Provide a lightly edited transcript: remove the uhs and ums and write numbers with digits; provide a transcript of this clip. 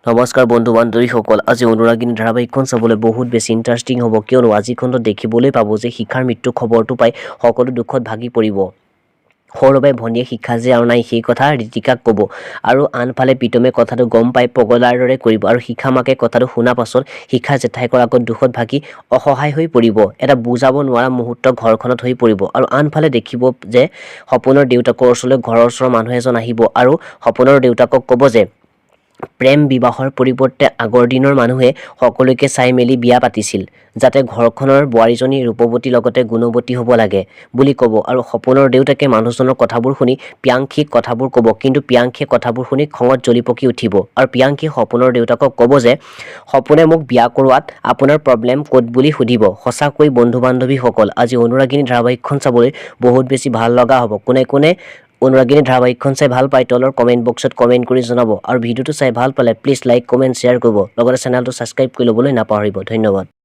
নমস্কাৰ বন্ধু বান্ধৱীসকল আজি অনুৰাগিনী ধাৰাবাহিকখন চাবলৈ বহুত বেছি ইণ্টাৰেষ্টিং হ'ব কিয়নো আজিখনত দেখিবলৈ পাব যে শিখাৰ মৃত্যু খবৰটো পাই সকলো দুখত ভাগি পৰিব সৰুবাই ভনীয়ে শিখা যে আৰু নাই সেই কথা ঋতিকাক ক'ব আৰু আনফালে প্ৰীতমে কথাটো গম পাই পগলাৰ দৰে কৰিব আৰু শিখা মাকে কথাটো শুনা পাছত শিখা জেঠাইকৰ আগত দুখত ভাগি অসহায় হৈ পৰিব এটা বুজাব নোৱাৰা মুহূৰ্ত ঘৰখনত হৈ পৰিব আৰু আনফালে দেখিব যে সপোনৰ দেউতাকৰ ওচৰলৈ ঘৰৰ ওচৰৰ মানুহ এজন আহিব আৰু সপোনৰ দেউতাকক ক'ব যে প্ৰেম বিবাহৰ পৰিৱৰ্তে আগৰ দিনৰ মানুহে সকলোকে চাই মেলি বিয়া পাতিছিল যাতে ঘৰখনৰ বোৱাৰীজনী ৰূপৱতী লগতে গুণৱতী হ'ব লাগে বুলি ক'ব আৰু সপোনৰ দেউতাকে মানুহজনৰ কথাবোৰ শুনি প্ৰিয়াংশীক কথাবোৰ ক'ব কিন্তু প্ৰিয়াংশীয়ে কথাবোৰ শুনি খঙত জ্বলি পকি উঠিব আৰু প্ৰিয়াংশীয়ে সপোনৰ দেউতাকক ক'ব যে সপোনে মোক বিয়া কৰোৱাত আপোনাৰ প্ৰব্লেম ক'ত বুলি সুধিব সঁচাকৈ বন্ধু বান্ধৱীসকল আজি অনুৰাগিনী ধাৰাবাহিকখন চাবলৈ বহুত বেছি ভাল লগা হ'ব কোনে অনুৰাগিনী ধাৰাবাহিকখন চাই ভাল পায় তলৰ কমেণ্ট বক্সত কমেণ্ট কৰি জনাব আৰু ভিডিঅ'টো চাই ভাল পালে প্লিজ লাইক কমেণ্ট শ্বেয়াৰ কৰিব লগতে চেনেলটো ছাবস্ক্ৰাইব কৰি ল'বলৈ নাপাহৰিব ধন্যবাদ